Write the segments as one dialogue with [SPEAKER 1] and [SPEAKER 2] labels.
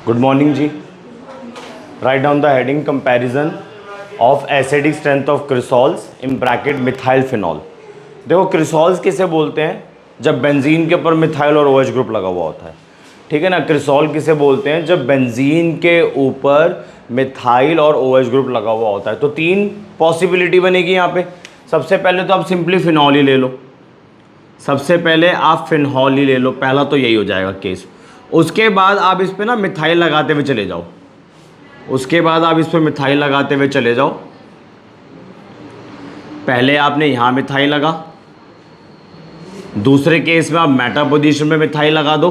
[SPEAKER 1] Good morning ji. Right down the heading comparison of acidic strength of cresols in bracket methyl phenol. देखो cresols किसे बोलते हैं? जब benzene के ऊपर मिथाइल और OH ग्रुप लगा हुआ होता है, ठीक है ना। क्रिसॉल किसे बोलते हैं? जब बेंजीन के ऊपर मिथाइल और OH ग्रुप लगा हुआ होता है। तो तीन पॉसिबिलिटी बनेगी यहाँ पे। सबसे पहले तो आप सिंपली फिनॉल ही ले लो, सबसे पहले आप फिनॉल ही ले लो, पहला तो यही हो जाएगा केस। उसके बाद आप इस पे ना मिथाइल लगाते हुए चले जाओ, उसके बाद आप इस पे मिथाइल लगाते हुए चले जाओ। पहले आपने यहां मिथाइल लगा, दूसरे केस में आप मेटा पोजीशन पे मिथाइल लगा दो,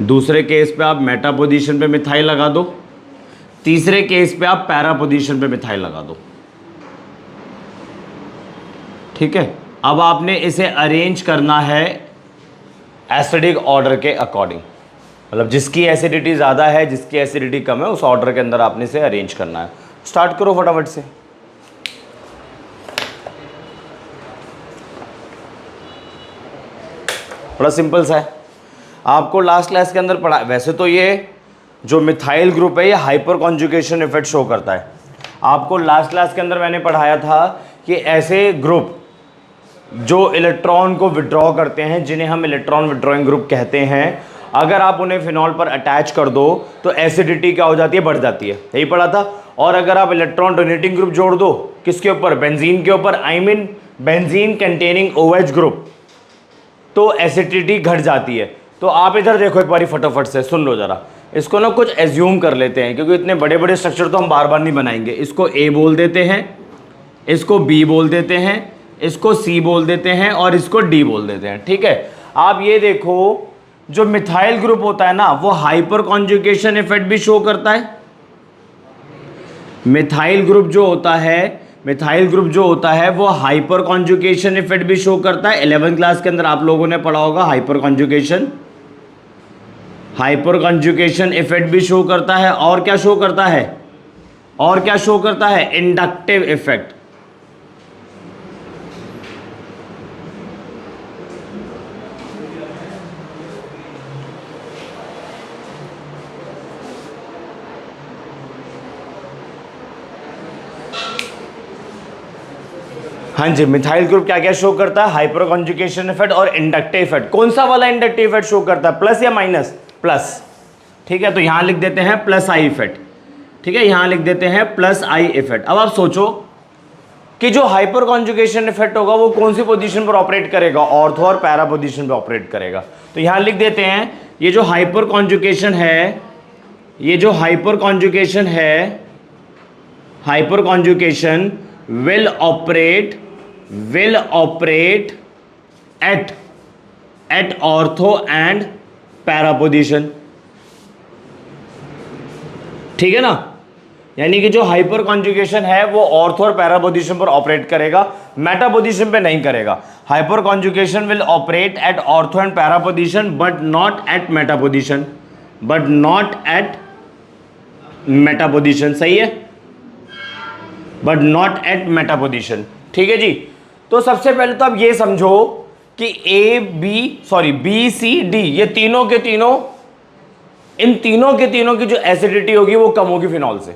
[SPEAKER 1] दूसरे केस पे आप मेटा पोजीशन पे मिथाइल लगा दो, तीसरे केस पे आप पैरा पोजीशन पे मिथाइल लगा दो। ठीक है, अब आपने इसे अरेंज करना है एसिडिक ऑर्डर के अकॉर्डिंग, मतलब जिसकी एसिडिटी ज़्यादा है जिसकी एसिडिटी कम है उस ऑर्डर के अंदर आपने इसे अरेंज करना है। स्टार्ट करो फटाफट से। बड़ा सिंपल सा है, आपको लास्ट क्लास के अंदर पढ़ा। वैसे तो ये जो मिथाइल ग्रुप है ये हाइपर कॉन्जुगेशन इफेक्ट शो करता है। आपको लास्ट क्लास के अंदर मैंने पढ़ाया था कि ऐसे ग्रुप जो इलेक्ट्रॉन को विड्रॉ करते हैं, जिन्हें हम इलेक्ट्रॉन विड्रॉइंग ग्रुप कहते हैं, अगर आप उन्हें फिनॉल पर अटैच कर दो तो एसिडिटी क्या हो जाती है? बढ़ जाती है, यही पढ़ा था। और अगर आप इलेक्ट्रॉन डोनेटिंग ग्रुप जोड़ दो, किसके ऊपर? बेंजीन के ऊपर, I mean benzene containing OH group, तो एसिडिटी घट जाती है। तो आप इधर देखो एक बारी फटाफट से, सुन लो जरा। इसको ना कुछ एज्यूम कर लेते हैं, क्योंकि इतने बड़े बड़े स्ट्रक्चर तो हम बार बार नहीं बनाएंगे। इसको A बोल देते हैं, इसको B बोल देते हैं, इसको C बोल देते हैं और इसको D बोल देते हैं। ठीक है, आप ये देखो जो मिथाइल ग्रुप होता है ना वो हाइपर कॉन्जुगेशन इफेक्ट भी शो करता है। मिथाइल ग्रुप जो होता है वो हाइपर कॉन्जुगेशन इफेक्ट भी शो करता है। 11th क्लास के अंदर आप लोगों ने पढ़ा होगा हाइपर कॉन्जुगेशन इफेक्ट भी शो करता है। और क्या शो करता है? Inductive effect. हाँ जी, मिथाइल ग्रुप क्या क्या शो करता है? हाइपर कॉन्जुगेशन इफेक्ट और इंडक्टिव इफेक्ट। कौन सा वाला इंडक्टिव इफेक्ट शो करता है? प्लस या माइनस? प्लस। ठीक है, तो यहां लिख देते हैं प्लस आई इफेक्ट। ठीक है, यहां लिख देते हैं प्लस आई इफेक्ट। अब आप सोचो कि जो हाइपर कॉन्जुगेशन इफेक्ट होगा वो कौन सी पोजीशन पर ऑपरेट करेगा? ऑर्थो और पैरा पोजीशन पर ऑपरेट करेगा। तो यहां लिख देते हैं ये जो hyper conjugation will operate at ortho and para position। ठीक है ना, यानी कि जो हाइपर कॉन्जुगेशन है वो ऑर्थो और पैरा पोजीशन पर ऑपरेट करेगा, मेटा पोजीशन पे नहीं करेगा। Hyper conjugation will operate at ortho and para position but not at Meta position. सही है, but not at Meta position. ठीक है जी। तो सबसे पहले तो आप ये समझो कि बी सी डी ये तीनों के तीनों, इन तीनों के तीनों की जो एसिडिटी होगी वो कम होगी फिनॉल से।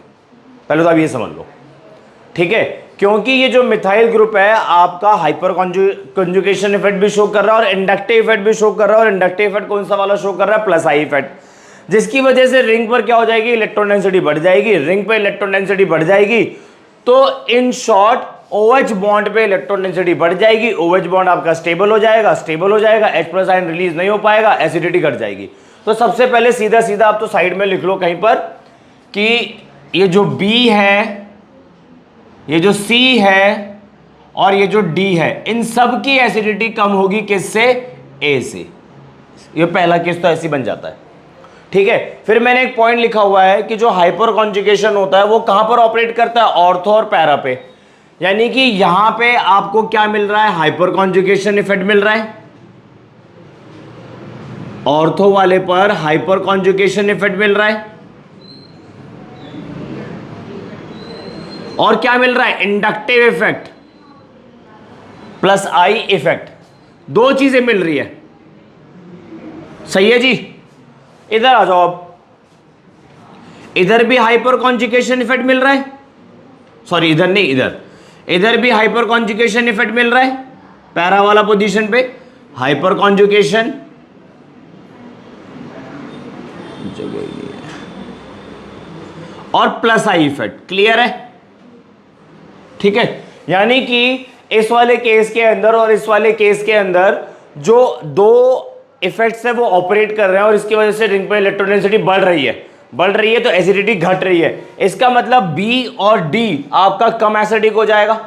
[SPEAKER 1] पहले तो आप ये समझ लो, ठीक है, क्योंकि ये जो मिथाइल ग्रुप है आपका हाइपर कॉन्जुगेशन इफेक्ट भी शो कर रहा है और इंडक्टिव इफेक्ट भी शो कर रहा है। और इंडक्टिव इफेक्ट कौन सा वाला शो कर रहा है? प्लस आई इफेक्ट, जिसकी वजह से रिंग पर क्या हो जाएगी? इलेक्ट्रॉन डेंसिटी बढ़ जाएगी। रिंग पर इलेक्ट्रॉन डेंसिटी बढ़ जाएगी तो इन शॉर्ट OH बॉन्ड पे इलेक्ट्रॉन डेंसिटी बढ़ जाएगी। OH बॉन्ड आपका स्टेबल हो जाएगा, H+ आयन रिलीज नहीं हो पाएगा, एसिडिटी घट जाएगी। तो सबसे पहले सीधा सीधा आप तो साइड में लिख लो कहीं पर कि ये जो B है, ये जो C है और ये जो D है, इन सब की एसिडिटी कम होगी किससे? A से। ये पहला केस तो ऐसे ही बन जाता है। ठीक है, फिर मैंने एक पॉइंट लिखा हुआ है कि जो हाइपर कॉन्जुगेशन होता है वो कहां पर ऑपरेट करता है? ऑर्थो और पैरा पे। यानी कि यहां पे आपको क्या मिल रहा है? हाइपर कॉन्जुगेशन इफेक्ट मिल रहा है। ऑर्थो वाले पर हाइपर कॉन्जुगेशन इफेक्ट मिल रहा है और क्या मिल रहा है? Inductive effect plus I effect. दो चीजें मिल रही है। सही है जी, इधर आ जाओ अब, इधर भी हाइपर कॉन्जुगेशन इफेक्ट मिल रहा है, सॉरी इधर नहीं, इधर भी हाइपर कॉन्जुगेशन इफेक्ट मिल रहा है, पैरा वाला पोजीशन पे हाइपर कॉन्जुगेशन जगह ही नहीं है, और प्लस आई इफेक्ट। क्लियर है? ठीक है, यानी कि इस वाले केस के अंदर और इस वाले केस के अंदर जो दो इफेक्ट्स है वो ऑपरेट कर रहे हैं और इसकी वजह से रिंग पे इलेक्ट्रोडेंसिटी बढ़ रही है तो एसिडिटी घट रही है। इसका मतलब बी और डी आपका कम एसिडिक हो जाएगा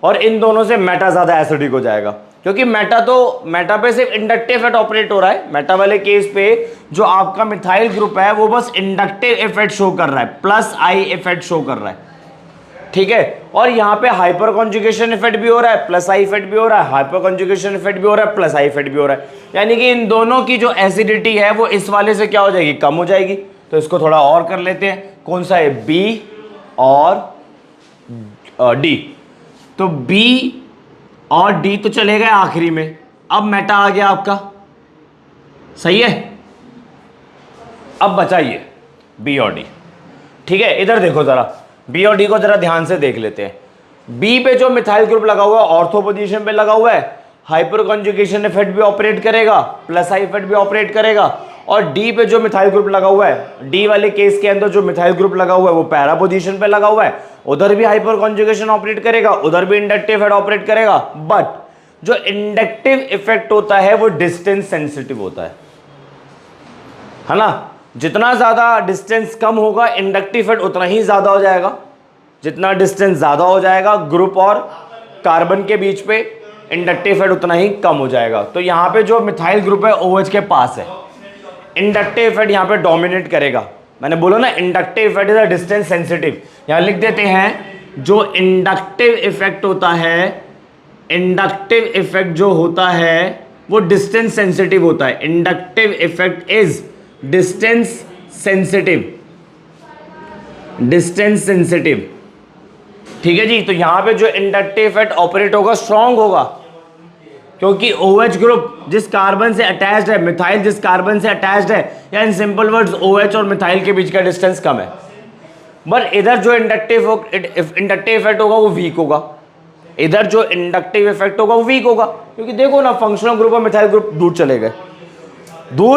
[SPEAKER 1] और इन दोनों से मेटा ज्यादा एसिडिक हो जाएगा, क्योंकि मेटा पे सिर्फ इंडक्टिव इफेक्ट ऑपरेट हो रहा है। मेटा वाले केस पे जो आपका मिथाइल ग्रुप है वो बस इंडक्टिव इफेक्ट शो कर रहा है, प्लस आई इफेक्ट शो कर रहा है। ठीक है, और यहां पे हाइपर कॉन्जुगेशन इफेक्ट भी हो रहा है, प्लस आई इफेक्ट भी हो रहा है, हाइपर कॉन्जुगेशन इफेक्ट भी हो रहा है, प्लस आई इफेक्ट भी हो रहा है, यानी कि इन दोनों की जो एसिडिटी है वो इस वाले से क्या हो जाएगी, कम हो जाएगी। तो इसको थोड़ा और कर लेते हैं, कौन सा है, बी और डी। तो बी और डी तो चले गए आखिरी में, अब मेटा आ गया आपका, सही है। अब बचाइए बी और डी। ठीक है, इधर देखो जरा, बी और डी को जरा ध्यान से देख लेते हैं। बी पे जो मिथाइल ग्रुप लगा हुआ है ऑर्थो पोजीशन पे लगा हुआ है, हाइपर कॉन्जुगेशन इफेक्ट भी ऑपरेट करेगा, प्लस आई इफेक्ट भी ऑपरेट करेगा। और डी पे जो मिथाइल ग्रुप लगा हुआ है, डी वाले केस के अंदर जो मिथाइल ग्रुप लगा हुआ है वो पैरा पोजीशन पे लगा हुआ है, उधर भी हाइपर कॉन्जुगेशन ऑपरेट करेगा, उधर भी इंडक्टिव इफेक्ट ऑपरेट करेगा। बट जो इंडक्टिव इफेक्ट होता है वो डिस्टेंस सेंसिटिव होता है ना। जितना ज्यादा डिस्टेंस कम होगा इंडक्टिव इफेक्ट उतना ही ज्यादा हो जाएगा, जितना डिस्टेंस ज्यादा हो जाएगा ग्रुप और कार्बन के बीच पे इंडक्टिव इफेक्ट उतना ही कम हो जाएगा। तो यहाँ पे जो मिथाइल ग्रुप है OH के पास है, इंडक्टिव इफेक्ट यहाँ पे डोमिनेट करेगा। मैंने बोला ना inductive effect is a distance sensitive, यहाँ लिख देते हैं जो इंडक्टिव इफेक्ट होता है, इंडक्टिव इफेक्ट जो होता है वो डिस्टेंस सेंसिटिव होता है। Inductive effect is distance sensitive, distance sensitive. ठीक है जी, तो यहां पे जो इंडक्टिव इफेक्ट ऑपरेट होगा स्ट्रांग होगा, क्योंकि OH ग्रुप जिस कार्बन से अटैच्ड है, मिथाइल जिस कार्बन से अटैच्ड है, या इन सिंपल वर्ड्स OH और मिथाइल के बीच का डिस्टेंस कम है। बट इधर जो इंडक्टिव इफेक्ट होगा वो वीक होगा, इधर जो इंडक्टिव इफेक्ट होगा वो वीक होगा, क्योंकि देखो ना फंक्शनल ग्रुप और मिथाइल ग्रुप दूर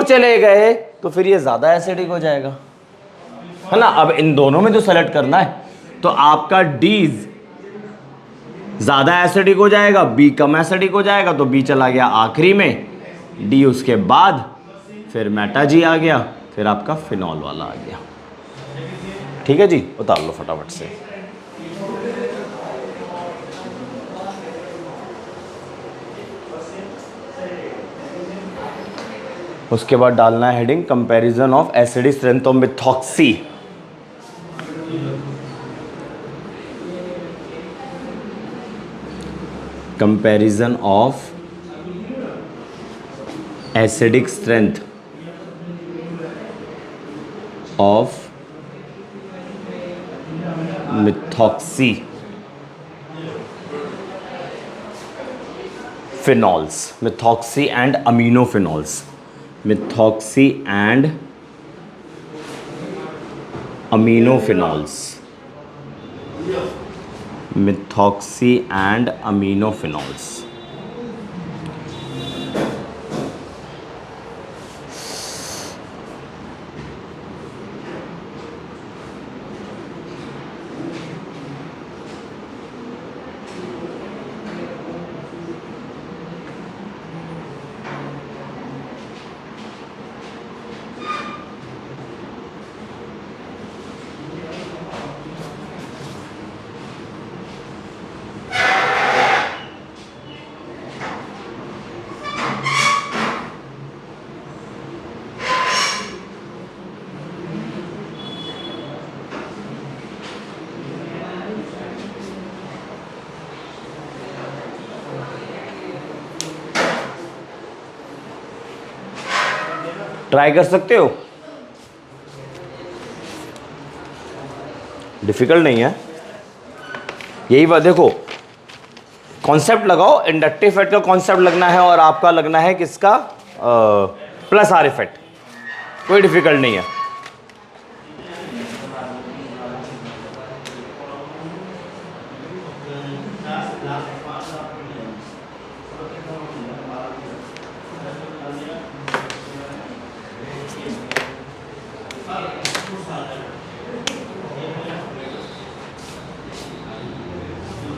[SPEAKER 1] चले गए तो फिर ये ज्यादा एसिडिक हो जाएगा, है ना। अब इन दोनों में तो सेलेक्ट करना है, तो आपका डी ज्यादा एसिडिक हो जाएगा, बी कम एसिडिक हो जाएगा, तो बी चला गया आखिरी में, डी उसके बाद, फिर मेटा जी आ गया, फिर आपका फिनॉल वाला आ गया। ठीक है जी, उतार लो फटाफट से। उसके बाद डालना है heading comparison of acidic strength of methoxy. Comparison of acidic strength of methoxy phenols, methoxy and aminophenols, methoxy and aminophenols, methoxy and aminophenols। Try कर सकते हो, डिफिकल्ट नहीं है। यही बात देखो, कॉन्सेप्ट लगाओ, इंडक्टिव इफेक्ट का कॉन्सेप्ट लगना है और आपका लगना है किसका, प्लस आर इफेक्ट। कोई डिफिकल्ट नहीं है।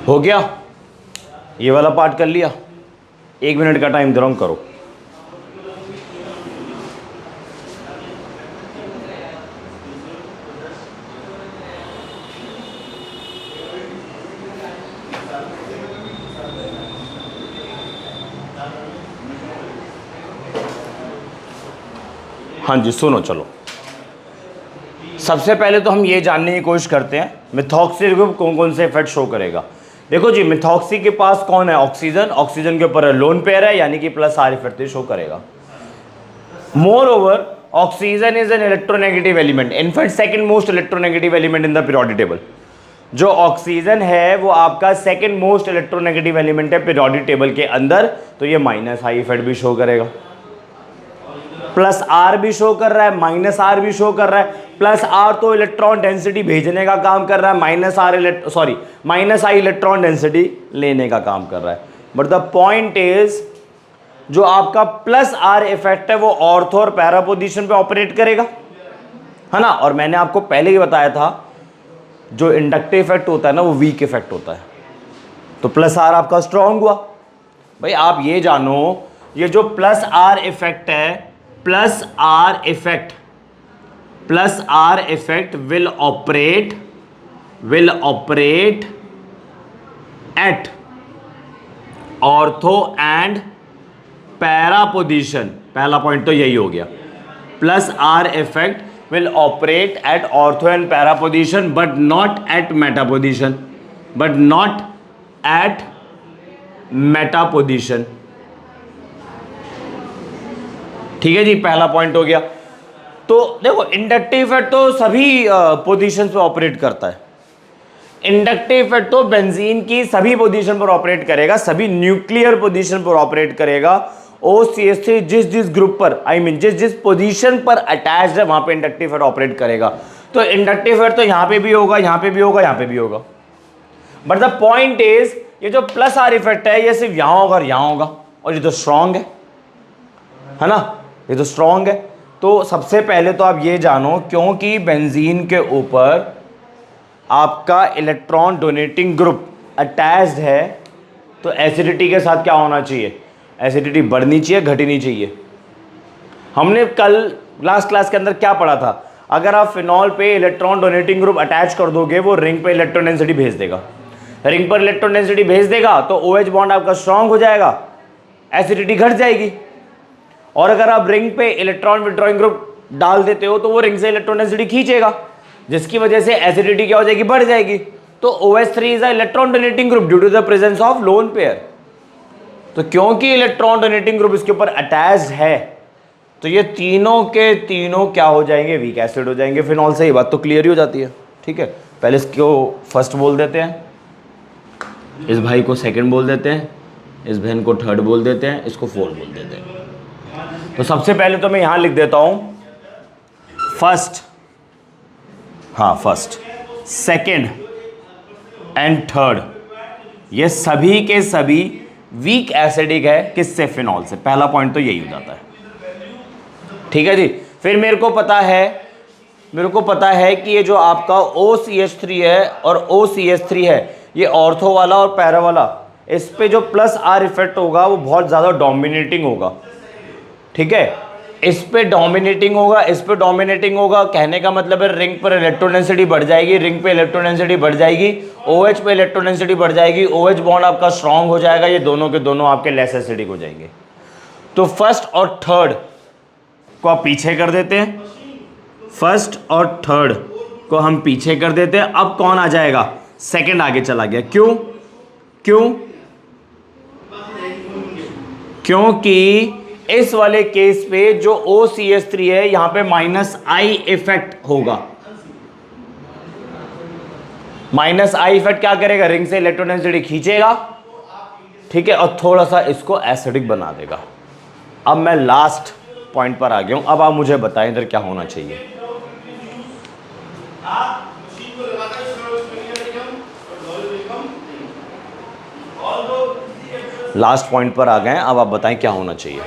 [SPEAKER 1] हो गया, ये वाला पार्ट कर लिया। 1 मिनट का टाइम दे रहा हूं, करो। हाँ जी सुनो, चलो सबसे पहले तो हम ये जानने की कोशिश करते हैं मिथॉक्सी ग्रुप कौन कौन से इफेक्ट शो करेगा। देखो जी, मिथॉक्सी के पास कौन है? ऑक्सीजन। ऑक्सीजन के ऊपर लोन पेयर है, यानी कि प्लस आर इफेक्ट शो करेगा। More over oxygen is an electronegative element, in fact second most electronegative element in the periodic table. जो ऑक्सीजन है वो आपका सेकंड मोस्ट इलेक्ट्रोनेगेटिव एलिमेंट है पीरियोडिक टेबल के अंदर, तो ये माइनस आई इफेक्ट भी शो करेगा। प्लस आर भी शो कर रहा है, माइनस आर भी शो कर रहा है। प्लस आर तो इलेक्ट्रॉन डेंसिटी भेजने का काम कर रहा है, माइनस आई इलेक्ट्रॉन डेंसिटी लेने का काम कर रहा है। बट द पॉइंट इज, जो आपका प्लस आर इफेक्ट है वो ऑर्थो और पैरा पोजीशन पे ऑपरेट करेगा, है ना। और मैंने आपको पहले ही बताया था जो इंडक्टिव इफेक्ट होता है ना वो वीक इफेक्ट होता है, तो प्लस आर आपका स्ट्रांग हुआ। भाई आप ये जानो, ये जो प्लस आर इफेक्ट है, plus R effect will operate at ortho and para position. पहला पॉइंट तो यही हो गया, plus R effect will operate at ortho and para position but not at Meta position, ठीक है जी। पहला पॉइंट हो गया। तो देखो इंडक्टिव इफेक्ट तो सभी पोजीशंस पे ऑपरेट करता है। इंडक्टिव इफेक्ट तो बेंजीन की सभी पोजीशन पर ऑपरेट करेगा, सभी न्यूक्लियर पोजीशन पर ऑपरेट करेगा। OCH3 जिस ग्रुप पर, जिस पोजीशन पर अटैच्ड है वहां पे इंडक्टिव इफेक्ट ऑपरेट करेगा। तो इंडक्टिव इफेक्ट तो यहां पे भी होगा, यहां पे भी होगा, यहां पे भी होगा। बट द पॉइंट इज, ये जो प्लस आर इफेक्ट है ये सिर्फ यहां होगा और यहां होगा, और ये तो स्ट्रांग है ना, ये तो स्ट्रांग है। तो सबसे पहले तो आप ये जानो, क्योंकि बेंजीन के ऊपर आपका इलेक्ट्रॉन डोनेटिंग ग्रुप अटैच्ड है, तो एसिडिटी के साथ क्या होना चाहिए? एसिडिटी बढ़नी चाहिए, घटनी चाहिए। हमने कल लास्ट क्लास के अंदर क्या पढ़ा था? अगर आप फिनॉल पे इलेक्ट्रॉन डोनेटिंग ग्रुप अटैच कर दोगे, वो रिंग पे इलेक्ट्रॉन डेंसिटी भेज देगा। रिंग पर इलेक्ट्रॉन डेंसिटी भेज देगा तो OH बॉन्ड आपका स्ट्रांग हो जाएगा, एसिडिटी घट जाएगी। और अगर आप रिंग पे इलेक्ट्रॉन विड्रॉइंग ग्रुप डाल देते हो तो वो रिंग से इलेक्ट्रॉन डेंसिटी खींचेगा, जिसकी वजह से एसिडिटी क्या हो जाएगी? बढ़ जाएगी। तो OH3 is a electron donating group due to the presence of lone pair. तो क्योंकि इलेक्ट्रॉन डोनेटिंग ग्रुप इसके ऊपर अटैच्ड है, तो ये तीनों के तीनों क्या हो जाएंगे? वीक एसिड हो जाएंगे फिनॉल से। ये बात तो क्लियर ही हो जाती है, ठीक है। पहले इसको फर्स्ट बोल देते हैं, इस भाई को सेकंड बोल देते हैं, इस बहन को थर्ड बोल देते हैं, इसको फोर्थ बोल देते हैं। तो सबसे पहले तो मैं यहां लिख देता हूं फर्स्ट, सेकंड एंड थर्ड, ये सभी के सभी वीक एसिडिक है। किससे? फिनॉल से। पहला पॉइंट तो यही हो जाता है, ठीक है जी। फिर मेरे को पता है कि ये जो आपका OCH3 है और OCH3 है, ये ऑर्थो वाला और पैरा वाला, इस पे जो प्लस आर इफेक्ट होगा वो बहुत ज़्यादा डोमिनेटिंग होगा, ठीक है। इस पे डोमिनेटिंग होगा, कहने का मतलब है रिंग पर इलेक्ट्रॉन डेंसिटी बढ़ जाएगी, OH पे इलेक्ट्रॉन डेंसिटी बढ़ जाएगी, OH बॉन्ड आपका स्ट्रांग हो जाएगा, ये दोनों के दोनों आपके लेस एसिडिक हो जाएंगे। तो फर्स्ट और थर्ड को आप पीछे कर देते हैं, अब कौन आ जाएगा? सेकंड आगे चला गया। क्यों? क्योंकि इस वाले केस पे जो OCH3 है यहां पे माइनस आई इफेक्ट होगा। माइनस आई इफेक्ट क्या करेगा? रिंग से इलेक्ट्रॉन डेंसिटी खींचेगा, ठीक है, और थोड़ा सा इसको एसिडिक बना देगा। अब मैं लास्ट पॉइंट पर आ गया हूं। अब आप मुझे बताएं इधर क्या होना चाहिए। लास्ट पॉइंट पर आ गए हैं, अब आप बताएं क्या होना चाहिए।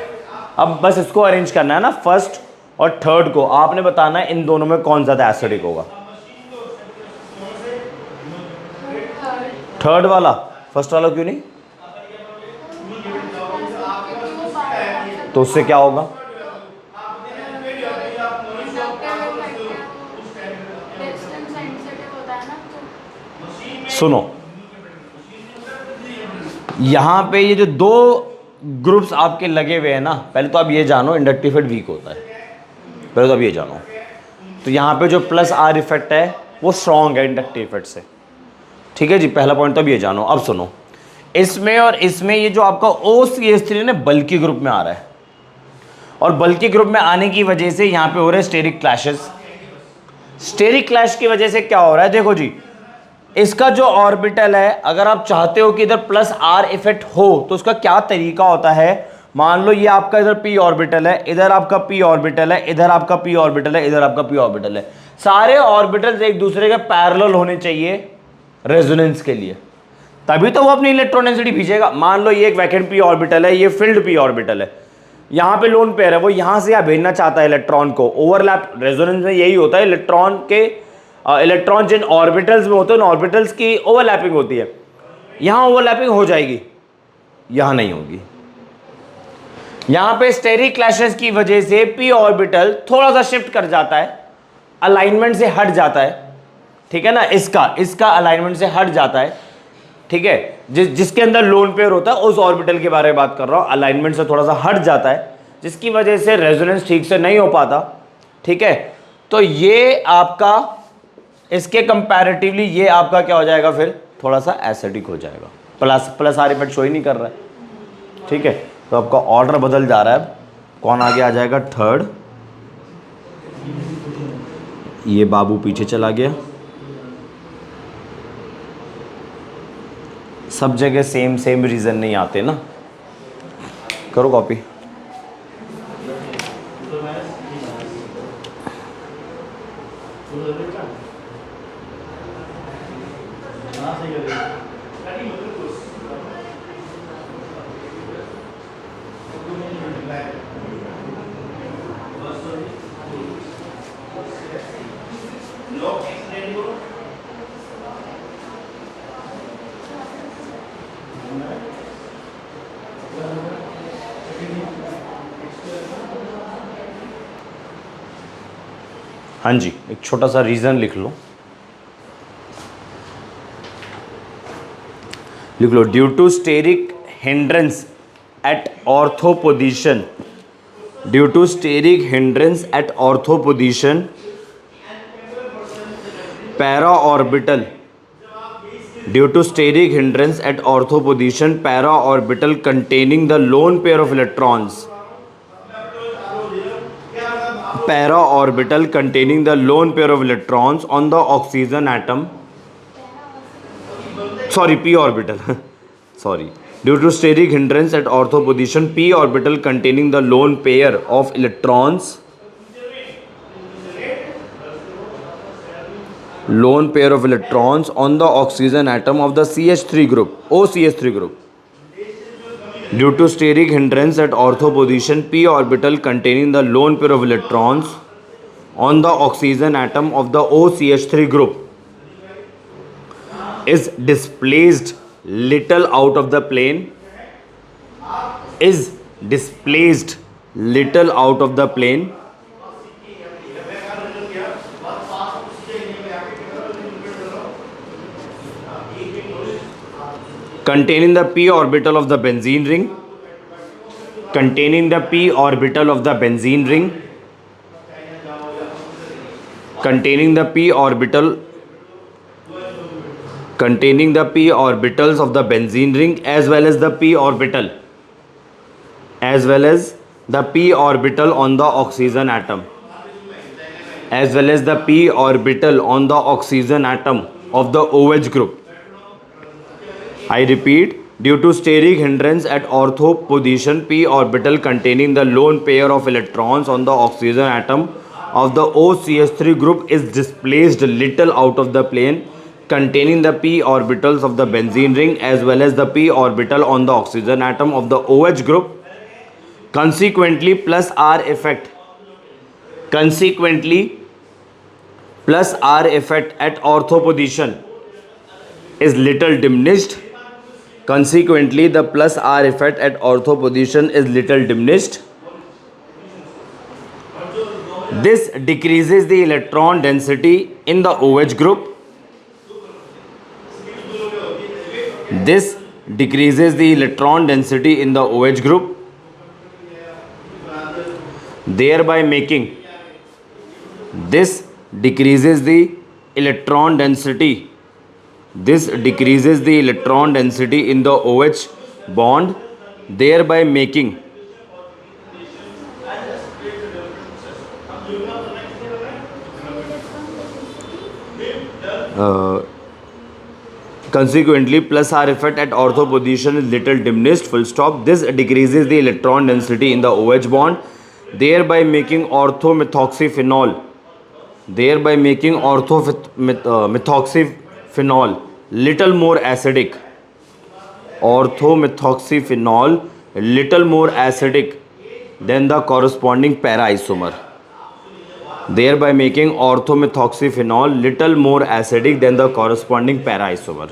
[SPEAKER 1] अब बस इसको अरेंज करना है ना, फर्स्ट और थर्ड को आपने बताना है इन दोनों में कौन ज्यादा एसिडिक होगा। थर्ड वाला, फर्स्ट वाला क्यों नहीं? तो उससे क्या होगा? सुनो, यहां पे ये जो दो ग्रुप्स आपके लगे हुए हैं ना, पहले तो आप ये जानो इंडक्टिव इफेक्ट वीक होता है, पहले तो आप ये जानो। तो यहां पे जो प्लस आर इफेक्ट है वो स्ट्रॉन्ग है इंडक्टिव इफेक्ट से, ठीक है जी, पहला पॉइंट तो अब ये जानो। अब सुनो, इसमें और इसमें ये जो आपका OCH3 ना बल्कि ग्रुप में आ रहा है, और बल्कि ग्रुप में आने की वजह से यहां पे हो रहे हैं स्टेरिक क्लैशेस। स्टेरिक क्लैश की वजह से क्या हो रहा है, देखो जी, इसका जो ऑर्बिटल है, अगर आप चाहते हो कि इधर प्लस आर इफेक्ट हो तो उसका क्या तरीका होता है। मान लो ये आपका इधर p ऑर्बिटल है, इधर आपका p ऑर्बिटल है, इधर आपका p ऑर्बिटल है, इधर आपका p ऑर्बिटल है। सारे ऑर्बिटल्स एक दूसरे के पैरेलल होने चाहिए रेजोनेंस के लिए, तभी तो वो अपनी इलेक्ट्रॉन डेंसिटी भेजेगा। मान लो ये एक वैकेंट p ऑर्बिटल है, ये फिल्ड p ऑर्बिटल है, यहां पे लोन पेयर है, वो यहां से यहां भेजना चाहता है इलेक्ट्रॉन को। ओवरलैप रेजोनेंस में यही होता है, इलेक्ट्रॉन जिन ऑर्बिटल्स में होते हैं, ऑर्बिटल्स की ओवरलैपिंग होती है। यहां ओवरलैपिंग हो जाएगी, यहां नहीं होगी। यहां पे स्टेरिक क्लैशेस की वजह से p ऑर्बिटल थोड़ा सा शिफ्ट कर जाता है, अलाइनमेंट से हट जाता है, ठीक है ना, इसका अलाइनमेंट से हट जाता है, ठीक है। जिसके अंदर लोन पेयर होता है उस ऑर्बिटल के बारे में बात कर रहा हूं, अलाइनमेंट से थोड़ा सा हट जाता है, जिसकी वजह से रेजोनेंस ठीक से नहीं हो पाता, ठीक है। तो ये आपका इसके कंपैरेटिवली ये आपका क्या हो जाएगा, फिर थोड़ा सा एसिडिक हो जाएगा, प्लस आर इफेक्ट शो ही नहीं कर रहा है, ठीक है। तो आपका ऑर्डर बदल जा रहा है, कौन आगे आ जाएगा, थर्ड, ये बाबू पीछे चला गया। सब जगह सेम रीजन नहीं आते ना, करो कॉपी। हाँ जी, एक छोटा सा रीजन लिख लो, due to steric hindrance at ortho position, due to steric hindrance at ortho position, para orbital, due to steric hindrance at ortho position para orbital containing the lone pair of electrons, para orbital containing the lone pair of electrons on the oxygen atom, sorry, p orbital sorry, due to steric hindrance at ortho position, p orbital containing the lone pair of electrons, lone pair of electrons on the oxygen atom of the CH3 group, OCH3 group, due to steric hindrance at ortho position, p orbital containing the lone pair of electrons on the oxygen atom of the OCH3 group is displaced little out of the plane, is displaced little out of the plane, containing the p orbital of the benzene ring, containing the p orbital of the benzene ring, containing the p orbital, containing the p orbitals of the benzene ring as well as the p orbital, as well as the p orbital on the oxygen atom, as well as the p orbital on the oxygen atom of the OH group. I repeat, due to steric hindrance at ortho position, p orbital containing the lone pair of electrons on the oxygen atom of the OCH3 group is displaced little out of the plane containing the p orbitals of the benzene ring as well as the p orbital on the oxygen atom of the OH group. Consequently, plus R effect at ortho position is little diminished. Consequently, the plus R effect at ortho position is little diminished. This decreases the electron density in the OH group. This decreases the electron density in the OH group, thereby making this decreases the electron density. This decreases the electron density in the OH bond, thereby making consequently plus R effect at ortho position is little diminished, full stop. This decreases the electron density in the OH bond, thereby making orthomethoxyphenol little more acidic. Orthomethoxyphenol little more acidic than the corresponding para isomer, thereby making orthomethoxyphenol little more acidic than the corresponding para isomer,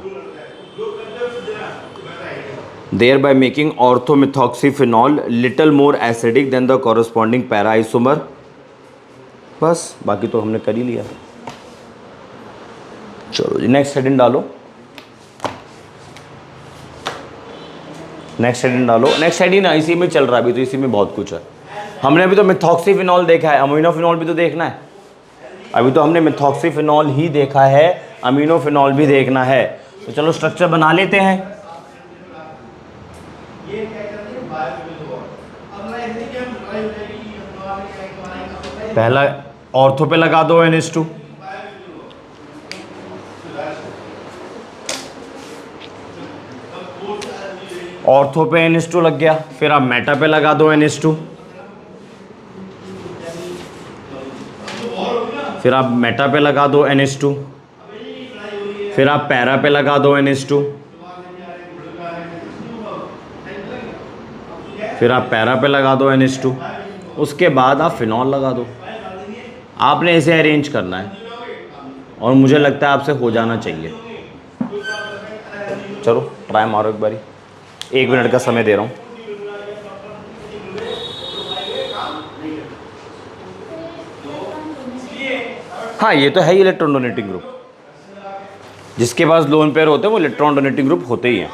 [SPEAKER 1] thereby making orthomethoxyphenol little more acidic than the corresponding para isomer. बस बाकी तो हमने कर ही लिया. चलो जी next heading डालो. Next heading ना इसी में चल रहा है अभी, तो इसी में बहुत कुछ है. हमने अभी तो मिथॉक्सीफिनॉल देखा है, अमीनोफिनॉल भी तो देखना है. अभी तो हमने मिथॉक्सीफिनॉल ही देखा है, अमीनोफिनॉल भी देखना है. तो चलो स्ट्रक्चर बना लेते हैं. पहला ऑर्थो पे लगा दो NH2, ऑर्थो पे NH2 लग गया. फिर आप मेटा पे लगा दो NH2, फिर आप मेटा पे लगा दो NH2, फिर आप पैरा पे लगा दो NH2, फिर आप पैरा पे लगा दो NH2. उसके बाद आप फिनॉल लगा दो. आपने इसे अरेंज करना है और मुझे लगता है आपसे हो जाना चाहिए. चलो ट्राई मारो एक बारी. 1 मिनट का समय दे रहा हूँ. हाँ ये तो है ही इलेक्ट्रॉन डोनेटिंग ग्रुप. जिसके पास लोन पेयर होते हैं वो इलेक्ट्रॉन डोनेटिंग ग्रुप होते ही हैं.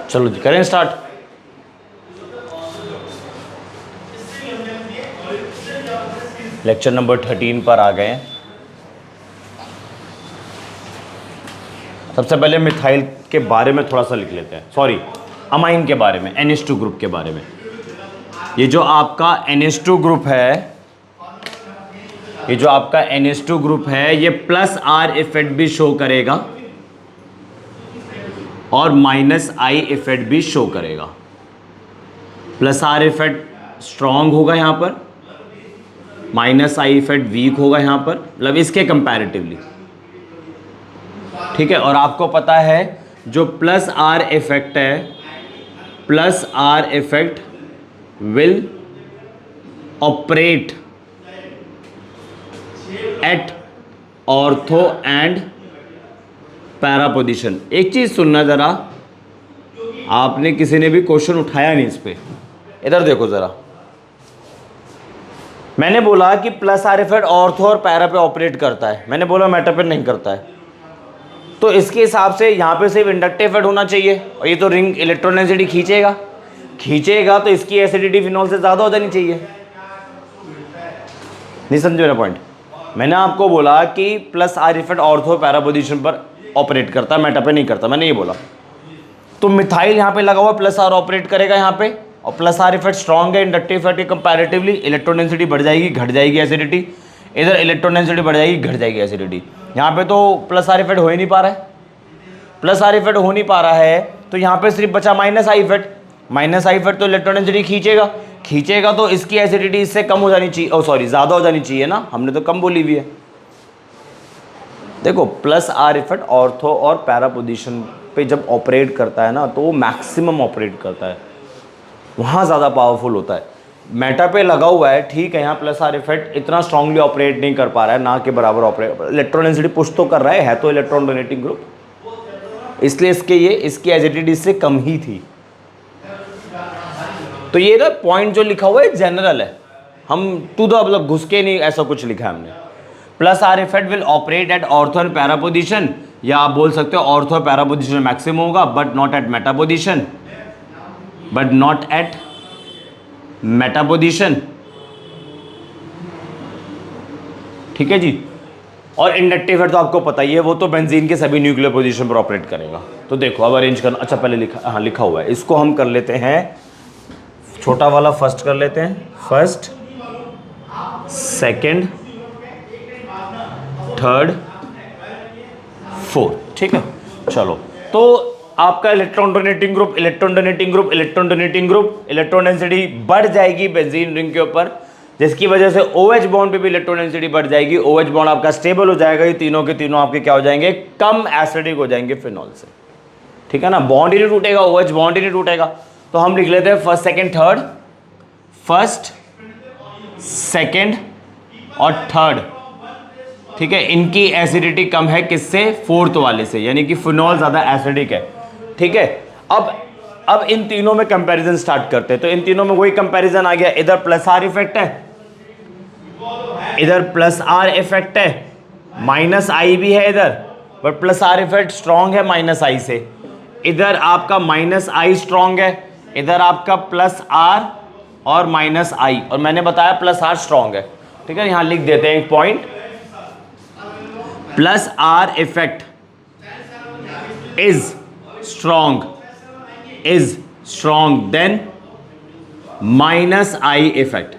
[SPEAKER 1] चलो जी करें स्टार्ट. लेक्चर नंबर 13 पर आ गए हैं. सबसे पहले मिथाइल के बारे में थोड़ा सा लिख लेते हैं. सॉरी अमाइन के बारे में, NH2 ग्रुप के बारे में. ये जो आपका NH2 ग्रुप है, ये प्लस R इफेक्ट भी शो करेगा और माइनस I इफेक्ट भी शो करेगा. प्लस R इफेक्ट स्ट्रॉन्ग होगा यहाँ पर, माइनस I इफेक्ट वीक होगा यहाँ पर, मतलब इसके कंपैरेटिवली. ठीक है. और आपको पता है जो प्लस R इफेक्ट है, plus R effect will operate at ortho and para position. एक चीज सुनना जरा, आपने किसी ने भी क्वेश्चन उठाया नहीं इस पे, इधर देखो जरा। मैंने बोला कि प्लस आर इफेक्ट ऑर्थो और पैरा पे ऑपरेट करता है, मैंने बोला मेटा पे नहीं करता है। तो इसके हिसाब से यहाँ पे सिर्फ इंडक्टिव इफेक्ट होना चाहिए, और ये तो रिंग इलेक्ट्रोनेसिटी खींचेगा तो इसकी एसिडिटी फिनॉल से ज़्यादा हो जानी चाहिए। नहीं समझे मेरा पॉइंट? मैंने आपको बोला कि plus R effect ortho para position पर ऑपरेट करता है, मेटा पे नहीं करता, मैंने ये बोला। तो मिथाइल यहाँ पे लगा हुआ प्लस आर ऑपरेट करेगा यहाँ पे, और प्लस आर इफेक्ट स्ट्रॉन्ग है इंडक्टिव इफेक्ट के कंपैरेटिवली, इलेक्ट्रोडेंसिटी बढ़ जाएगी, घट जाएगी एसिडिटी। इधर इलेक्ट्रोडेंसिटी बढ़ जाएगी, घट जाएगी एसिडिटी। यहाँ पे तो प्लस आर इफेक्ट हो ही नहीं पा रहा है, प्लस आर इफेक्ट हो नहीं पा रहा है, तो यहाँ पे सिर्फ बचा minus I effect. Minus I effect तो इलेक्ट्रोडेंसिटी खींचेगा तो इसकी एसिडिटी इससे कम हो जानी चाहिए, ओ सॉरी ज़्यादा हो जानी चाहिए ना, हमने तो कम बोली हुई है। देखो प्लस आर इफेक्ट ऑर्थो और पैरा पोजीशन पे जब ऑपरेट करता है ना, तो वो मैक्सिमम ऑपरेट करता है, वहाँ ज़्यादा पावरफुल होता है। मेटा पे लगा हुआ है, ठीक है, यहाँ प्लस आर इफेक्ट इतना स्ट्रांगली ऑपरेट नहीं कर पा रहा है, ना के बराबर ऑपरेट, इलेक्ट्रॉन डेंसिटी पुश तो कर रहा है तो इलेक्ट्रॉन डोनेटिंग ग्रुप, इसलिए इसकी एसिडिटी इससे कम ही थी। तो ये ना पॉइंट जो लिखा हुआ है जनरल है, हम टू द मतलब घुस के नहीं ऐसा कुछ लिखा है हमने। Plus R effect will operate at ortho and para position, या आप बोल सकते हो ऑर्थो और पैरा पोजीशन मैक्सिमम होगा, but not at Meta position, ठीक है जी। और इंडक्टिव इफेक्ट तो आपको पता ही है, वो तो बेंजीन के सभी न्यूक्लियर पोजीशन पर ऑपरेट करेगा। तो देखो अब अरेंज करना, अच्छा पहले लिखा हुआ है, इसको हम कर लेते हैं, छोटा वाला फर्स्ट कर लेते हैं, फर्स्ट सेकंड थर्ड फोर्थ, ठीक है। चलो तो आपका electron donating group electron density बढ़ जाएगी बेंजीन रिंग के ऊपर, जिसकी वजह से OH बॉन्ड पे भी इलेक्ट्रॉन डेंसिटी बढ़ जाएगी। OH बॉन्ड आपका स्टेबल हो जाएगा, ये तीनों के तीनों आपके क्या हो जाएंगे, कम एसिडिक हो जाएंगे फिनॉल से, ठीक है ना। बॉन्ड ही नहीं टूटेगा, OH बॉन्ड ही नहीं टूटेगा। तो हम लिख लेते हैं फर्स्ट सेकंड और थर्ड, ठीक है। इनकी एसिडिटी कम है किससे, फोर्थ वाले से, यानी कि फिनॉल ज्यादा एसिडिक है, ठीक है। अब इन तीनों में कंपैरिजन स्टार्ट करते हैं। तो इन तीनों में वही कंपैरिजन आ गया, इधर प्लस आर इफेक्ट है, इधर प्लस आर इफेक्ट है, माइनस आई भी है इधर, but plus R effect strong है माइनस आई से। इधर आपका माइनस आई स्ट्रॉन्ग है, इधर आपका प्लस आर और माइनस आई, और मैंने बताया प्लस आर स्ट्रॉन्ग है, ठीक है। यहां लिख देते हैं एक point, plus R effect is strong then minus I effect,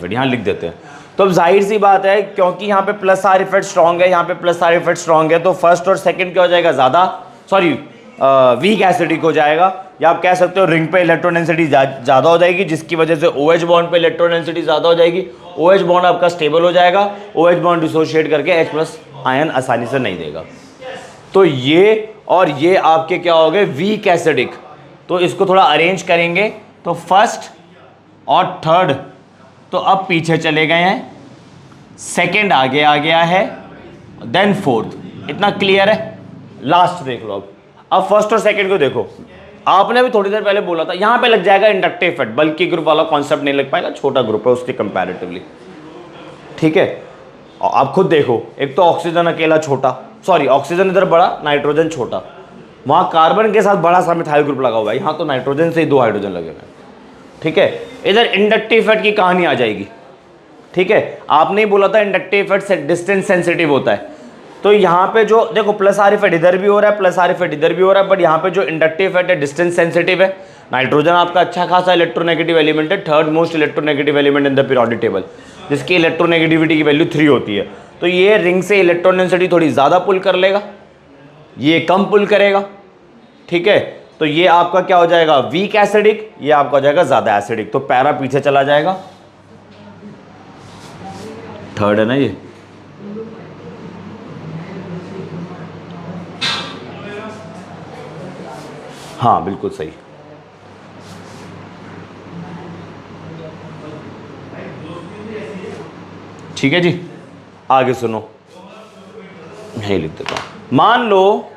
[SPEAKER 1] यहां लिख देते हैं। तो अब जाहिर सी बात है, क्योंकि यहां पे प्लस आर इफेक्ट स्ट्रॉन्ग है, यहां पे प्लस आर इफेक्ट स्ट्रॉन्ग है, तो फर्स्ट और सेकंड क्या हो जाएगा, ज्यादा वीक एसिडिक हो जाएगा, या आप कह सकते हो रिंग पे इलेक्ट्रॉन डेंसिटी ज़्यादा हो जाएगी, जिसकी वजह से OH बॉन्ड पे इलेक्ट्रॉन डेंसिटी ज़्यादा हो जाएगी। OH बॉन्ड आपका स्टेबल हो जाएगा, OH बॉन्ड डिसोशिएट करके H+ आयन आसानी से नहीं देगा। तो ये और ये आपके क्या हो गए, वीक एसिडिक। तो इसको थोड़ा अरेंज करेंगे, तो फर्स्ट और थर्ड तो अब पीछे चले गए हैं, सेकेंड आगे आ गया है, देन फोर्थ। इतना क्लियर है? लास्ट देख लो। अब फर्स्ट और सेकंड को देखो, आपने भी थोड़ी देर पहले बोला था यहां पे लग जाएगा इंडक्टिव इफेक्ट, बल्कि ग्रुप वाला कॉन्सेप्ट नहीं लग पाएगा, छोटा ग्रुप है उसके कंपैरेटिवली, ठीक है। और आप खुद देखो, एक तो ऑक्सीजन अकेला छोटा, सॉरी ऑक्सीजन इधर बड़ा, नाइट्रोजन छोटा, वहां कार्बन के साथ बड़ा सा मिथाइल ग्रुप लगा हुआ है, यहां तो नाइट्रोजन से ही 2 हाइड्रोजन लगे हुए हैं, ठीक है। इधर इंडक्टिव इफेक्ट की कहानी आ जाएगी, ठीक है। आपने ही बोला था इंडक्टिव इफेक्ट डिस्टेंस सेंसिटिव होता है, तो यहाँ पे जो देखो प्लस आर इफेक्ट इधर भी हो रहा है, प्लस आर इफेक्ट इधर भी हो रहा है, बट यहाँ पे जो इंडक्टिव इफेक्ट है डिस्टेंस सेंसिटिव है। नाइट्रोजन आपका अच्छा खासा इलेक्ट्रोनेगेटिव एलिमेंट है, third most electronegative element in the periodic table, जिसकी इलेक्ट्रोनेगेटिविटी की वैल्यू 3 होती है। तो ये रिंग से इलेक्ट्रॉन डेंसिटी थोड़ी ज़्यादा पुल कर लेगा, ये कम पुल करेगा, ठीक है। तो ये आपका क्या हो जाएगा, वीक एसिडिक, ये आपका हो जाएगा ज़्यादा एसिडिक, तो पैरा पीछे चला जाएगा, थर्ड है ना ये। हाँ बिल्कुल सही, ठीक है जी। आगे सुनो, यही लिख देता हूं। मान लो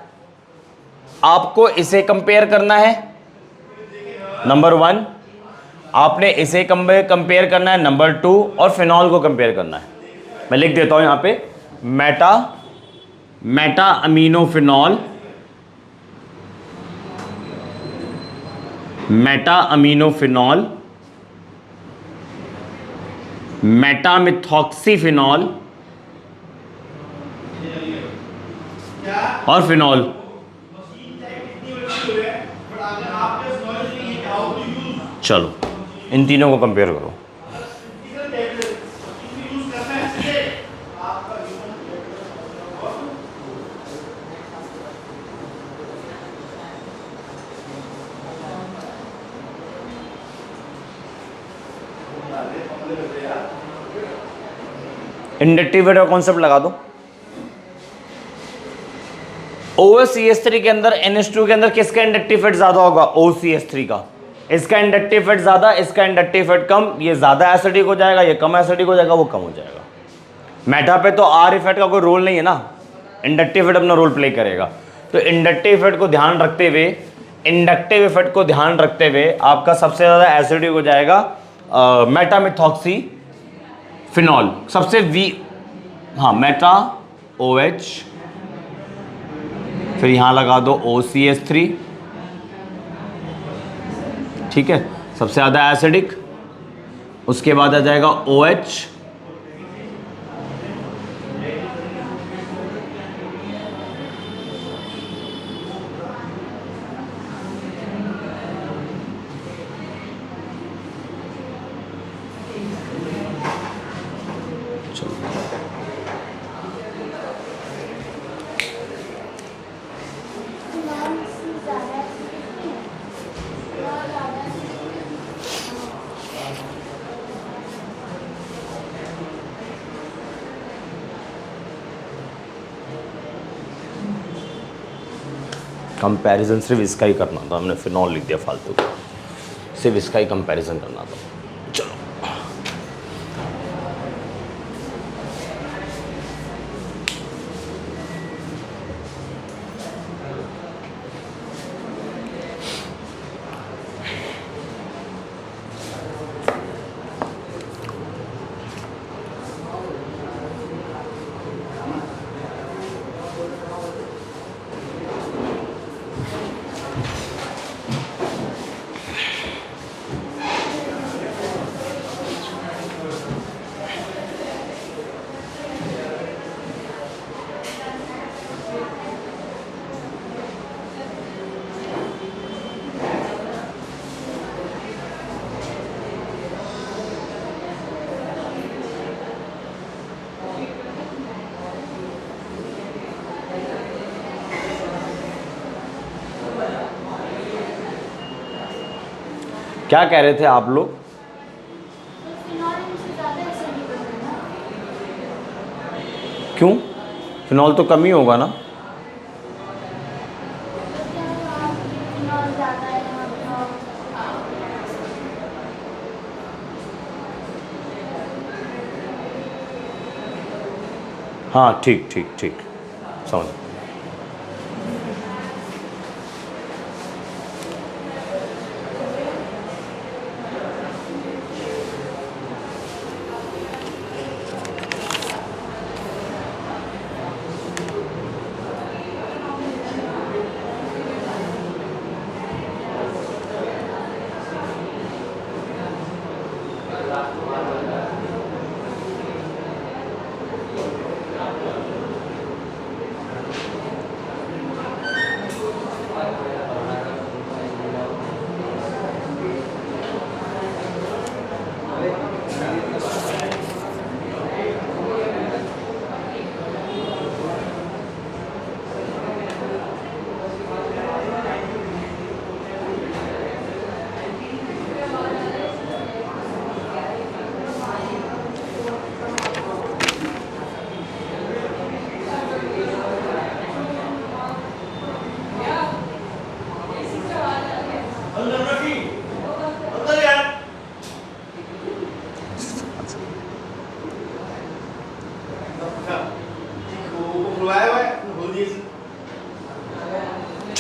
[SPEAKER 1] आपको इसे कंपेयर करना है, नंबर 1, आपने इसे कंपेयर करना है, नंबर 2, और फिनॉल को कंपेयर करना है। मैं लिख देता हूं यहां पे मेटा अमीनोफिनॉल, मेटामिथॉक्सीफिनॉल और फिनॉल। चलो इन तीनों को कंपेयर करो। इंडक्टिव का कॉन्सेप्ट लगा दो। OCH3 के अंदर NH2 के अंदर किसका इंडक्टिव इफेक्ट ज्यादा होगा? OCH3 का। इसका इंडक्टिव इफेक्ट ज्यादा, इसका इंडक्टिव इफेक्ट कम। ये ज्यादा एसिडिक हो जाएगा, ये कम एसिडिक हो जाएगा, वो कम हो जाएगा। मेटा पे तो R इफेक्ट का कोई रोल नहीं है ना, इंडक्टिव इफेक्ट अपना रोल प्ले करेगा। तो इंडक्टिव इफेक्ट को ध्यान रखते हुए आपका सबसे ज्यादा एसिडिक हो जाएगा मेटामिथॉक्सी फिनॉल, सबसे हाँ मेटा OH, फिर यहां लगा दो OCH3, ठीक है, सबसे ज्यादा एसिडिक। उसके बाद आ जाएगा OH, कंपैरिजन सिर्फ इसका ही करना था, हमने फिनॉल लिख दिया फालतू का, सिर्फ इसका ही कंपैरिजन करना था। चलो क्या कह रहे थे आप लोग? क्यों? फिनॉल तो कम ही होगा ना। हाँ ठीक ठीक ठीक, समझ।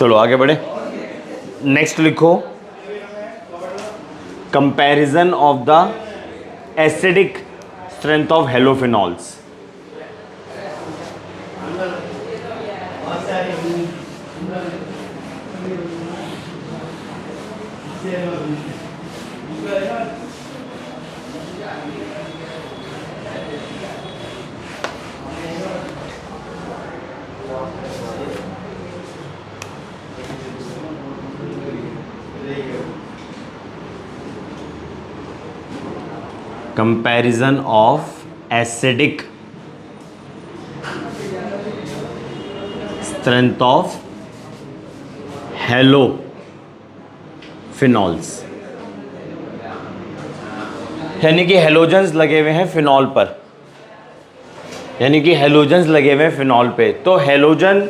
[SPEAKER 1] चलो आगे बढ़े, नेक्स्ट लिखो comparison of the acidic strength of halophenols. Comparison of acidic strength of halophenols, यानी कि हेलोजन्स लगे हुए हैं फिनॉल पर, यानी कि हेलोजन्स लगे हुए हैं फिनॉल पे। तो हेलोजन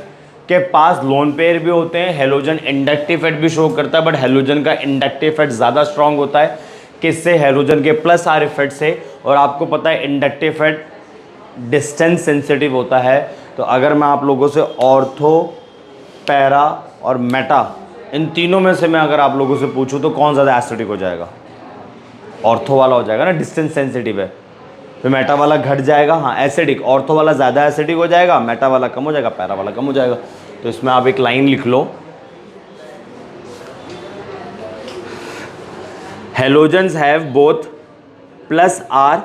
[SPEAKER 1] के पास लोन पेयर भी होते हैं, हेलोजन इंडक्टिव इफेक्ट भी शो करता है, बट हेलोजन का इंडक्टिव इफेक्ट ज़्यादा स्ट्रांग होता है किससे, हेलोजन के प्लस आर इफेक्ट से। और आपको पता है इंडक्टिव इफेक्ट डिस्टेंस सेंसिटिव होता है। तो अगर मैं आप लोगों से ऑर्थो, पैरा और मेटा, इन तीनों में से मैं अगर आप लोगों से पूछूं तो कौन ज़्यादा एसिडिक हो जाएगा, ऑर्थो वाला हो जाएगा ना, डिस्टेंस सेंसिटिव है। फिर मेटा वाला घट जाएगा, हाँ एसिडिक, ऑर्थो वाला ज़्यादा एसिडिक हो जाएगा, मेटा वाला कम हो जाएगा, पैरा वाला कम हो जाएगा। तो इसमें आप एक लाइन लिख लो, halogens have both plus R,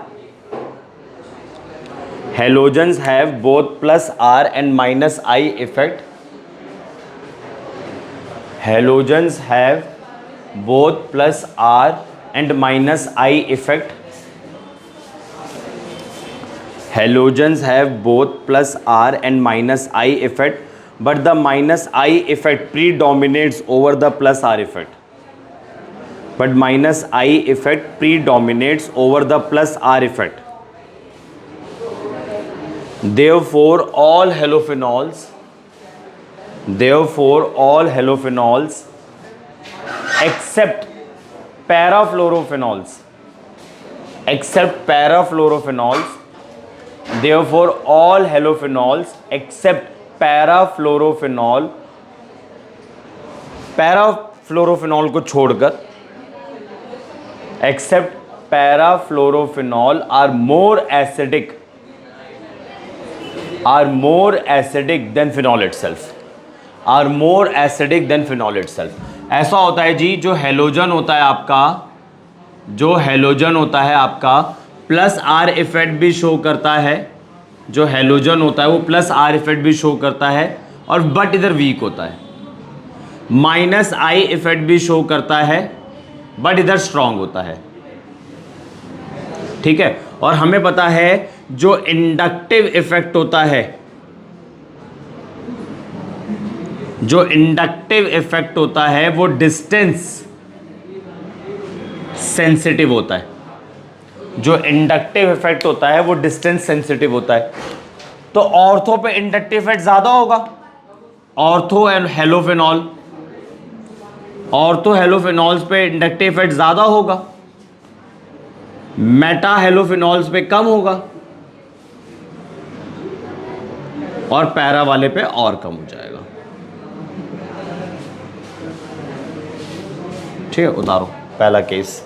[SPEAKER 1] halogens have both plus R and minus I effect, halogens have both plus R and minus I effect, halogens have both plus R and minus I effect, but the minus I effect predominates over the plus R effect, but minus I effect predominates over the plus R effect. Therefore all halophenols except parafluorophenols, therefore all halophenols except पैराफ्लोरोफिनॉल को छोड़कर, except parafluorophenols are more acidic than phenol itself, ऐसा होता है जी, जो halogen होता है आपका, plus R effect भी शो करता है, जो हेलोजन होता है वो प्लस आर इफेक्ट भी शो करता है, और बट इधर वीक होता है। माइनस आई इफेक्ट भी शो करता है, बट इधर स्ट्रांग होता है, ठीक है। और हमें पता है जो इंडक्टिव इफेक्ट होता है, वो डिस्टेंस सेंसिटिव होता है, तो ऑर्थो पे इंडक्टिव इफेक्ट ज्यादा होगा, ऑर्थो हेलोफिनॉल्स पे इंडक्टिव इफेक्ट ज्यादा होगा, मेटा हेलोफिनॉल्स पे कम होगा, और पैरा वाले पे और कम हो जाएगा। ठीक है, उतारो पहला केस।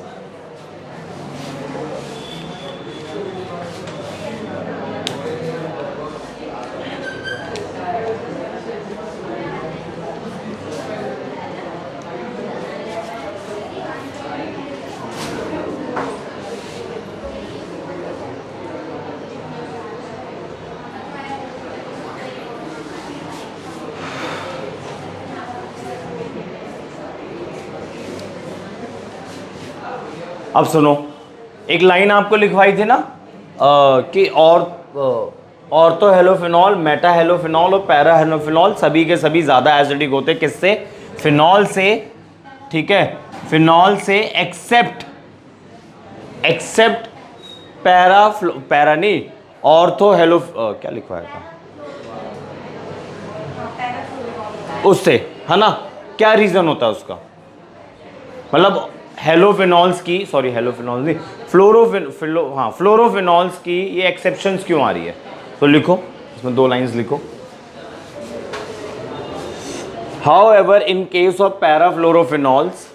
[SPEAKER 1] अब सुनो, एक लाइन आपको लिखवाई थी ना कि ऑर्थो हेलोफिनॉल, मेटा हेलोफिनॉल और पैरा हेलोफिनॉल सभी के सभी ज़्यादा एसिडिक होते, किससे, फिनॉल से, ठीक है, फिनॉल से, एक्सेप्ट पैरा नहीं, ऑर्थो हेलो क्या लिखवाया था उससे, है ना। क्या रीज़न होता है उसका, मतलब हेलोफिनॉल्स की, सॉरी हेलोफिनॉल्स नहीं, फ्लोरोफिनॉल्स की ये एक्सेप्शंस क्यों आ रही है। तो लिखो, इसमें 2 लाइंस लिखो। However, in case of parafluorophenols,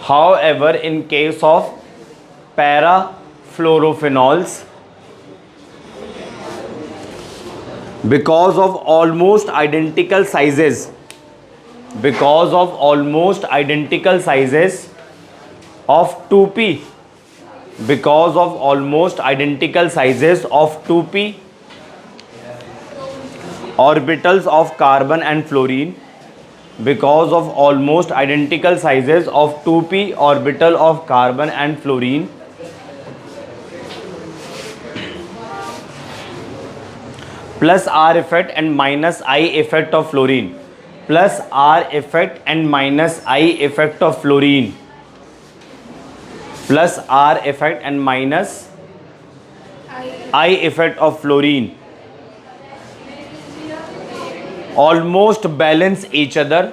[SPEAKER 1] however, in case of parafluorophenols, because of almost identical sizes, because of almost identical sizes of 2p, because of almost identical sizes of 2p orbitals of carbon and fluorine, because of almost identical sizes of 2p orbital of carbon and fluorine, plus R effect and minus I effect of fluorine, plus R effect and minus I effect of fluorine, plus R effect and minus I effect of fluorine, almost balance each other,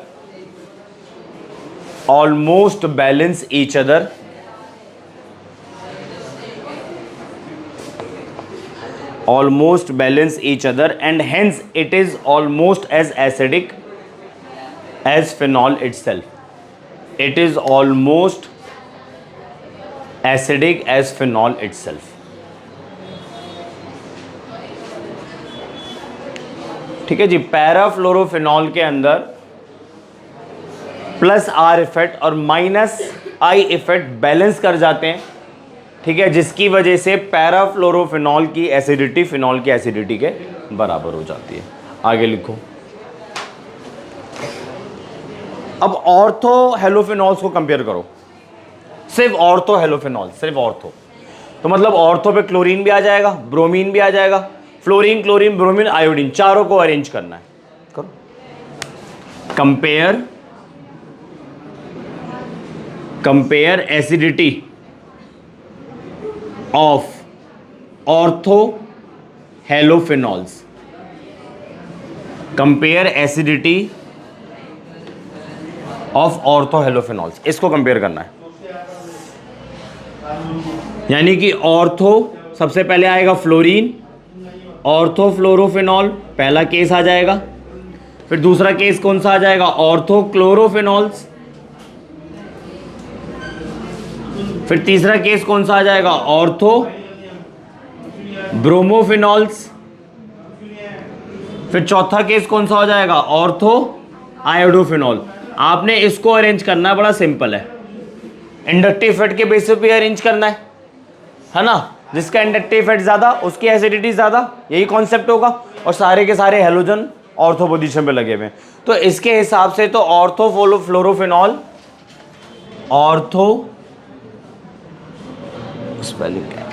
[SPEAKER 1] almost balance each other, almost balance each other, and hence it is almost as acidic as phenol itself. It is almost acidic as phenol itself. ठीक है जी। पैराफ्लोरोफिनॉल के अंदर plus R effect और minus I effect balance कर जाते हैं, ठीक है, जिसकी वजह से पैराफ्लोरोफिनॉल की एसिडिटी फिनॉल की एसिडिटी के बराबर हो जाती है। आगे लिखो। अब ऑर्थो हेलोफिनॉल्स को कंपेयर करो, सिर्फ ऑर्थो हेलोफिनॉल, सिर्फ ऑर्थो, तो मतलब ऑर्थो पे क्लोरीन भी आ जाएगा, ब्रोमीन भी आ जाएगा, फ्लोरीन, क्लोरीन, ब्रोमीन, आयोडीन, चारों को अरेंज करना है। करो compare acidity of ortho halophenols, compare acidity of ortho halophenols, इसको कंपेयर करना है। यानी कि ऑर्थो सबसे पहले आएगा फ्लोरीन, ऑर्थोफ्लोरोफिनॉल पहला केस आ जाएगा, फिर दूसरा केस कौन सा आ जाएगा, ऑर्थोक्लोरोफिनॉल्स, फिर तीसरा केस कौन सा आ जाएगा, ऑर्थो ब्रोमोफिनॉल्स, फिर चौथा केस कौन सा हो जाएगा, ऑर्थो आयोडोफिनॉल। आपने इसको अरेंज करना है, बड़ा सिंपल है, इंडक्टिव इफेक्ट के बेसिस पे अरेंज करना है ना, जिसका इंडक्टिव इफेक्ट ज्यादा उसकी एसिडिटी ज्यादा, यही कॉन्सेप्ट होगा, और सारे के सारे हेलोजन ऑर्थो पोजीशन पे लगे हुए हैं। तो इसके हिसाब से तो ऑर्थोफ्लोरोफिनॉल, ऑर्थो स्पेलिंग क्या है,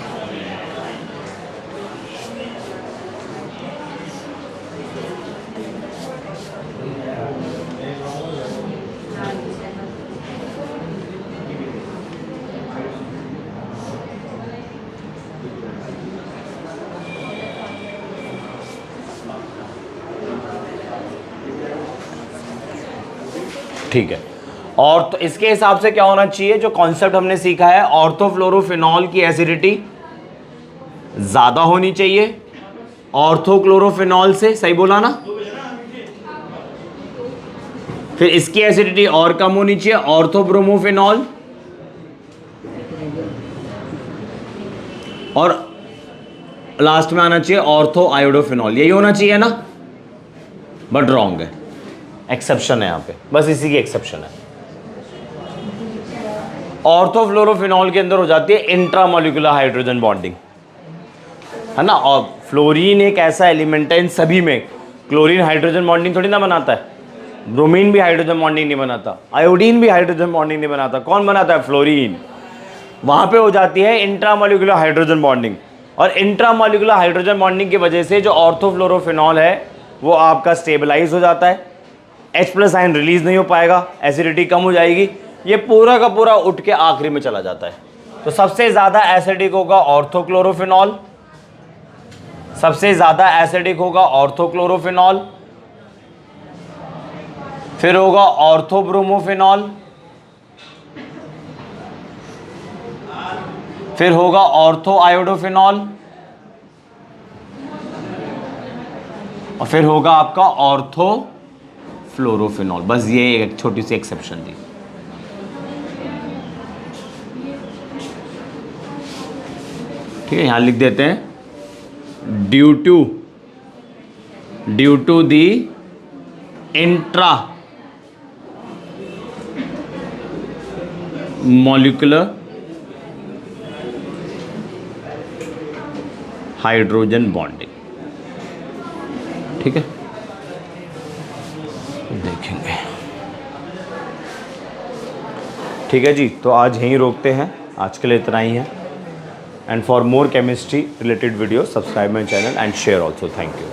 [SPEAKER 1] ठीक है। और तो इसके हिसाब से क्या होना चाहिए, जो कॉन्सेप्ट हमने सीखा है, ऑर्थोफ्लोरोफिनॉल की एसिडिटी ज्यादा होनी चाहिए ऑर्थोक्लोरोफिनॉल से, सही बोला ना, फिर इसकी एसिडिटी और कम होनी चाहिए ऑर्थोब्रोमोफिनॉल, और लास्ट में आना चाहिए ऑर्थो आयोडोफिनॉल, यही होना चाहिए ना, बट रॉन्ग है, एक्सेप्शन है यहाँ पे, बस इसी की एक्सेप्शन है। ऑर्थोफ्लोरोफिनॉल के अंदर हो जाती है इंट्रामोलिकुलर हाइड्रोजन बॉन्डिंग, है ना, और फ्लोरीन एक ऐसा एलिमेंट है, इन सभी में क्लोरीन हाइड्रोजन बॉन्डिंग थोड़ी ना बनाता है, ब्रोमीन भी हाइड्रोजन बॉन्डिंग नहीं बनाता, आयोडीन भी हाइड्रोजन बॉन्डिंग नहीं बनाता, कौन बनाता है, फ्लोरीन। वहां पे हो जाती है इंट्रामोलिकुलर हाइड्रोजन बॉन्डिंग, और इंट्रामोलिकुलर हाइड्रोजन बॉन्डिंग की वजह से जो ऑर्थोफ्लोरोफिनॉल है वो आपका स्टेबलाइज हो जाता है, H+ आयन रिलीज नहीं हो पाएगा, एसिडिटी कम हो जाएगी, ये पूरा का पूरा उठ के आखिरी में चला जाता है। तो सबसे ज्यादा एसिडिक होगा ऑर्थोक्लोरोफिनॉल, सबसे ज्यादा एसिडिक होगा ऑर्थोक्लोरोफिनॉल, फिर होगा ऑर्थोब्रोमोफिनॉल, फिर होगा ऑर्थो आयोडोफिनॉल, और फिर होगा आपका ऑर्थो फ्लोरोफिनॉल, बस ये एक छोटी सी एक्सेप्शन थी। ठीक है, यहां लिख देते हैं due to the intramolecular hydrogen bonding. ठीक है, देखेंगे। ठीक है जी, तो आज यहीं रोकते हैं, आज के लिए इतना ही है। And for more chemistry related video subscribe my channel and share also. Thank you.